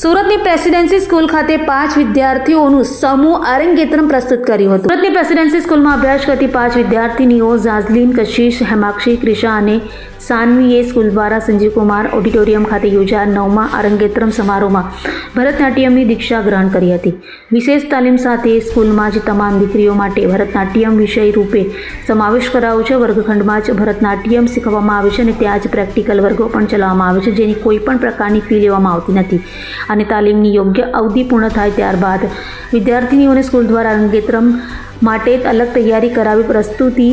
સુરતની presidency school ખાતે 5 વિદ્યાર્થીઓનું સમૂહ અરંગેત્રમ પ્રસ્તુત કર્યું હતું। સુરતની પ્રેસિડેન્સી સ્કૂલમાં અભ્યાસ કરતી 5 વિદ્યાર્થીનીઓ ઝાઝલીન, કશિશ, હેમાક્ષી, ક્રિશા અને સાનવીએ સ્કૂલ દ્વારા સંજીવ કુમાર ઓડિટોરિયમ ખાતે યોજાયેલ 9મા અરંગેત્રમ સમારોહમાં ભરતનાટ્યમની દીક્ષા ગ્રહણ કરી હતી। વિશેષ તાલીમ સાથે સ્કૂલમાં જ તમામ દીકરીઓ માટે ભરતનાટ્યમ વિષય રૂપે સમાવેશ કરાયો છે। વર્ગખંડમાં જ ભરતનાટ્યમ શીખવવામાં આવે છે અને ત્યાં જ પ્રેક્ટિકલ વર્ગો પણ ચલાવવામાં આવે છે, જેની કોઈ પણ પ્રકારની ફી લેવામાં આવતી નથી અને તાલીમની યોગ્ય અવધિ પૂર્ણ થાય ત્યારબાદ વિદ્યાર્થીનીઓને સ્કૂલ દ્વારા અરંગેત્રમ માટે અલગ તૈયારી કરાવી પ્રસ્તુતિ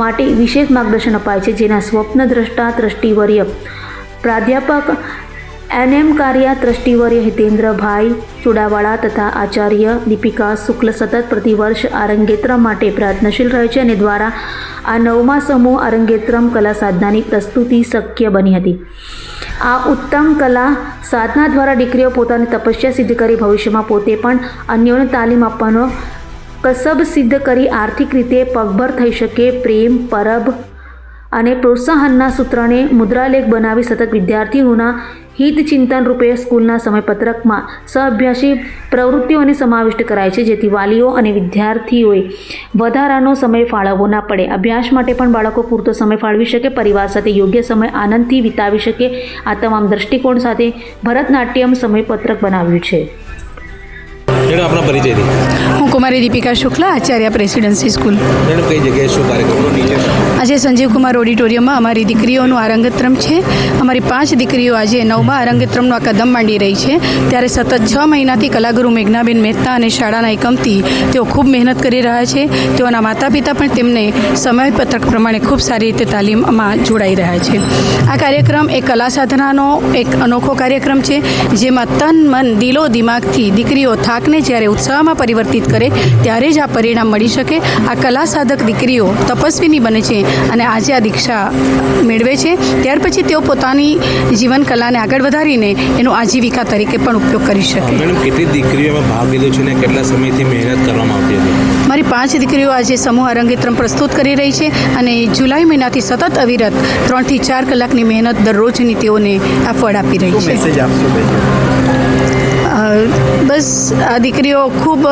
માટે વિશેષ માર્ગદર્શન અપાય છે, જેના સ્વપ્નદ્રષ્ટા ટ્રસ્ટીવર્ય પ્રાધ્યાપક NM કાર્યા, ટ્રસ્ટીવર્ય હિતેન્દ્રભાઈ ચુડાવાળા તથા આચાર્ય દીપિકા શુક્લ સતત પ્રતિવર્ષ અરંગેત્રમ માટે પ્રયત્નશીલ રહે છે અને દ્વારા આ 9મા સમૂહ અરંગેત્રમ કલા સાધનાની પ્રસ્તુતિ શક્ય બની હતી। આ ઉત્તમ કલા સાધના દ્વારા દીકરીઓ પોતાની તપસ્યા સિદ્ધ કરી ભવિષ્યમાં પોતે પણ અન્યોને તાલીમ આપવાનો કસબ સિદ્ધ કરી આર્થિક રીતે પગભર થઈ શકે। પ્રેમ, પરબ અને પ્રોત્સાહનના સૂત્રને મુદ્રાલેખ બનાવી સતત વિદ્યાર્થીઓના હિત ચિંતન રૂપે સ્કૂલના સમયપત્રકમાં સહઅભ્યાસી પ્રવૃત્તિઓને સમાવિષ્ટ કરાય છે, જેથી વાલીઓ અને વિદ્યાર્થીઓએ વધારાનો સમય ફાળવવો ના પડે। અભ્યાસ માટે પણ બાળકો પૂરતો સમય ફાળવી શકે, પરિવાર સાથે યોગ્ય સમય આનંદથી વિતાવી શકે। આ તમામ દ્રષ્ટિકોણ સાથે ભરતનાટ્યમ સમયપત્રક બનાવ્યું છે। આપણા પરિચય દી। હું કુમારી Deepika Shukla, Acharya presidency school. Madam, કઈ જગ્યાએ શું કાર્યક્રમ? આજે સંજીવ કુમાર ઓડિટોરિયમમાં અમારી દીકરીઓનું અરંગેત્રમ છે। અમારી 5 દીકરીઓ આજે 9મા અરંગેત્રમનો આ કદમ માંડી રહી છે, ત્યારે સતત 6 મહિનાથી કલાગુરુ મેઘનાબેન મહેતા અને શાળાના એકમથી તેઓ ખૂબ મહેનત કરી રહ્યા છે। તેઓના માતા પિતા પણ તેમને સમયપત્રક પ્રમાણે ખૂબ સારી રીતે તાલીમમાં જોડાઈ રહ્યા છે। આ કાર્યક્રમ એ કલા સાધનાનો એક અનોખો કાર્યક્રમ છે, જેમાં તન, મન, દિલો દિમાગથી દીકરીઓ થાકને જ્યારે ઉત્સાહમાં પરિવર્તિત કરે ત્યારે જ આ પરિણામ મળી શકે। આ કલા સાધક દીકરીઓ તપસ્વીની બને છે અને આજે આ દીક્ષા મેળવે છે, ત્યાર પછી તેઓ પોતાની જીવન કલાને આગળ વધારીને એનો આજીવિકા તરીકે પણ ઉપયોગ કરી શકે। મેડમ, કેટલી દીકરીઓમાં ભાગ લીધો છે અને કેટલા સમયથી મહેનત કરવામાં આવતી હતી? મારી 5 દીકરીઓ આજે સમૂહ અરંગેત્રમ પ્રસ્તુત કરી રહી છે અને જુલાઈ મહિનાથી સતત અવિરત 3 થી 4 કલાકની મહેનત દરરોજની તેઓને આ ફળ આપી રહી છે। બસ આ દીકરીઓ ખૂબ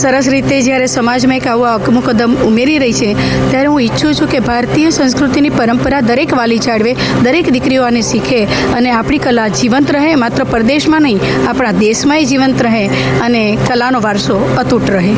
સરસ રીતે જ્યારે સમાજમાં એક આવો અગમો કદમ ઉમેરી રહી છે, ત્યારે હું ઈચ્છું છું કે ભારતીય સંસ્કૃતિની પરંપરા દરેક વાલી જાળવે, દરેક દીકરીઓ આને શીખે અને આપણી કલા જીવંત રહે, માત્ર પરદેશમાં નહીં આપણા દેશમાંય જીવંત રહે અને કલાનો વારસો અતૂટ રહે।